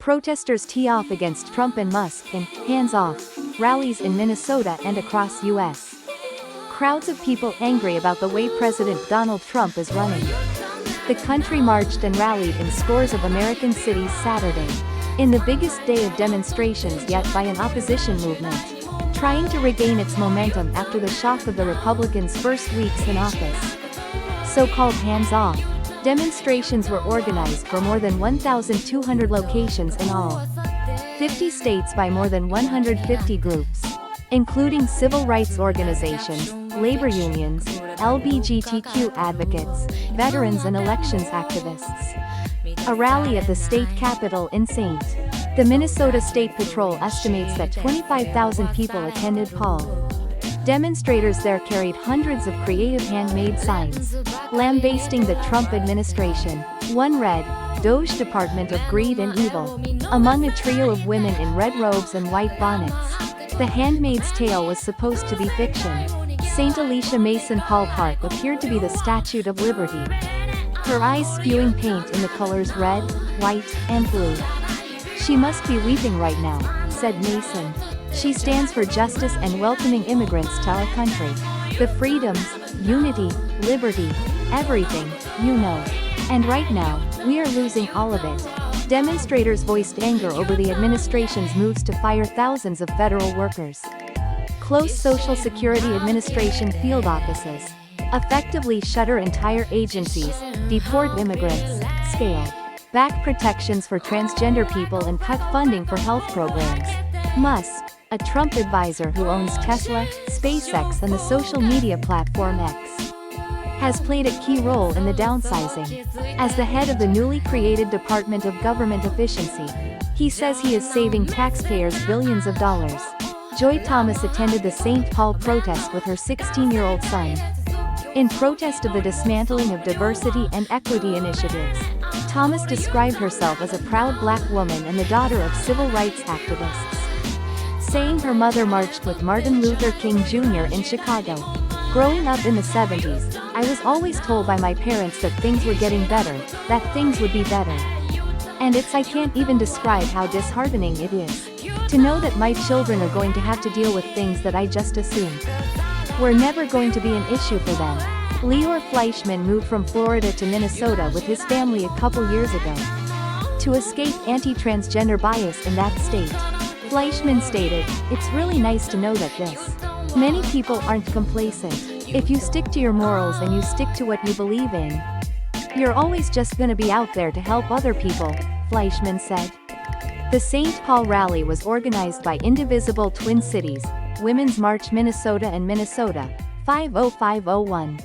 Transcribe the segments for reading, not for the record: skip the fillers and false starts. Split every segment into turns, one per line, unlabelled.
Protesters tee off against Trump and Musk in "hands off" rallies in Minnesota and across U.S. Crowds of people angry about the way President Donald Trump is running. The country marched and rallied in scores of American cities Saturday, in the biggest day of demonstrations yet by an opposition movement, trying to regain its momentum after the shock of the Republicans' first weeks in office. So-called hands-off demonstrations were organized for more than 1,200 locations in all 50 states by more than 150 groups, including civil rights organizations, labor unions, LGBTQ advocates, veterans and elections activists. A rally at the state capitol in St. The Minnesota State Patrol estimates that 25,000 people attended Paul. Demonstrators there carried hundreds of creative handmade signs, lambasting the Trump administration. One read, "Doge Department of Greed and Evil," among a trio of women in red robes and white bonnets. The Handmaid's Tale was supposed to be fiction. St. Alicia Mason Paul Park appeared to be the Statue of Liberty, her eyes spewing paint in the colors red, white, and blue. "She must be weeping right now," said Mason. "She stands for justice and welcoming immigrants to our country. The freedoms, unity, liberty, everything, you know. And right now, we are losing all of it." Demonstrators voiced anger over the administration's moves to fire thousands of federal workers, close Social Security Administration field offices, effectively shutter entire agencies, deport immigrants, scale back protections for transgender people and cut funding for health programs. Musk, a Trump advisor who owns Tesla, SpaceX and the social media platform X, has played a key role in the downsizing. As the head of the newly created Department of Government Efficiency, he says he is saving taxpayers billions of dollars. Joy Thomas attended the St. Paul protest with her 16-year-old son, in protest of the dismantling of diversity and equity initiatives. Thomas described herself as a proud black woman and the daughter of civil rights activists, saying her mother marched with Martin Luther King Jr. in Chicago. "Growing up in the 70s, I was always told by my parents that things were getting better, that things would be better. And I can't even describe how disheartening it is to know that my children are going to have to deal with things that I just assumed were never going to be an issue for them." Leor Fleischman moved from Florida to Minnesota with his family a couple years ago to escape anti-transgender bias in that state. Fleischman stated, "It's really nice to know that many people aren't complacent. If you stick to your morals and you stick to what you believe in, you're always just gonna be out there to help other people," Fleischman said. The St. Paul rally was organized by Indivisible Twin Cities, Women's March Minnesota and Minnesota, 50501.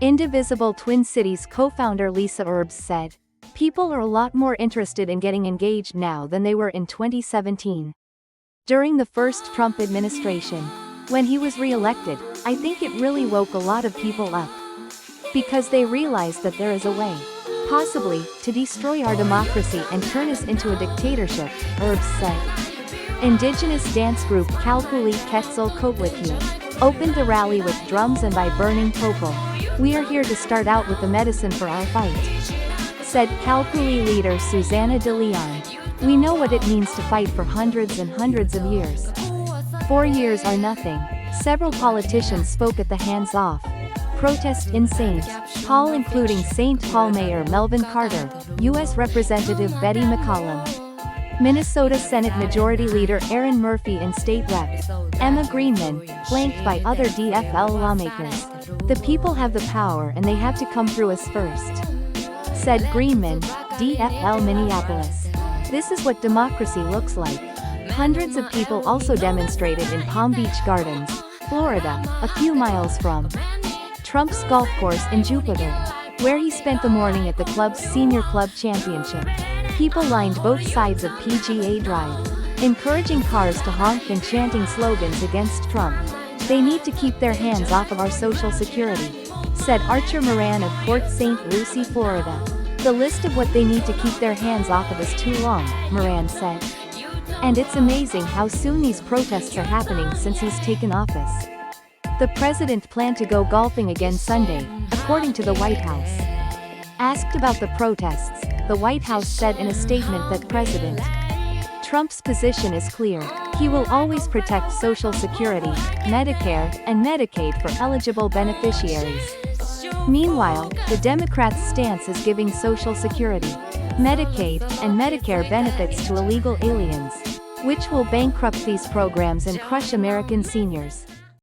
Indivisible Twin Cities co-founder Lisa Erbs said, "People are a lot more interested in getting engaged now than they were in 2017. During the first Trump administration, when he was re-elected, I think it really woke a lot of people up. Because they realized that there is a way, possibly, to destroy our democracy and turn us into a dictatorship," Erbs said. Indigenous dance group Kalkuli Quetzalcoatl opened the rally with drums and by burning popol. "We are here to start out with the medicine for our fight," said Kalkuli leader Susanna de Leon. "We know what it means to fight for hundreds and hundreds of years. 4 years are nothing." Several politicians spoke at the hands-off protest in St. Paul, including St. Paul Mayor Melvin Carter, U.S. Representative Betty McCollum, Minnesota Senate Majority Leader Aaron Murphy and State Rep. Emma Greenman, flanked by other DFL lawmakers. "The people have the power and they have to come through us first," said Greenman, DFL Minneapolis. "This is what democracy looks like." Hundreds of people also demonstrated in Palm Beach Gardens, Florida, a few miles from Trump's golf course in Jupiter, where he spent the morning at the club's Senior Club Championship. People lined both sides of PGA Drive, encouraging cars to honk and chanting slogans against Trump. "They need to keep their hands off of our Social Security," said Archer Moran of Port St. Lucie, Florida. "The list of what they need to keep their hands off of is too long," Moran said. "And it's amazing how soon these protests are happening since he's taken office." The president planned to go golfing again Sunday, according to the White House. Asked about the protests, the White House said in a statement that President Trump's position is clear. He will always protect Social Security, Medicare, and Medicaid for eligible beneficiaries. Meanwhile, the Democrats' stance is giving Social Security, Medicaid, and Medicare benefits to illegal aliens, which will bankrupt these programs and crush American seniors.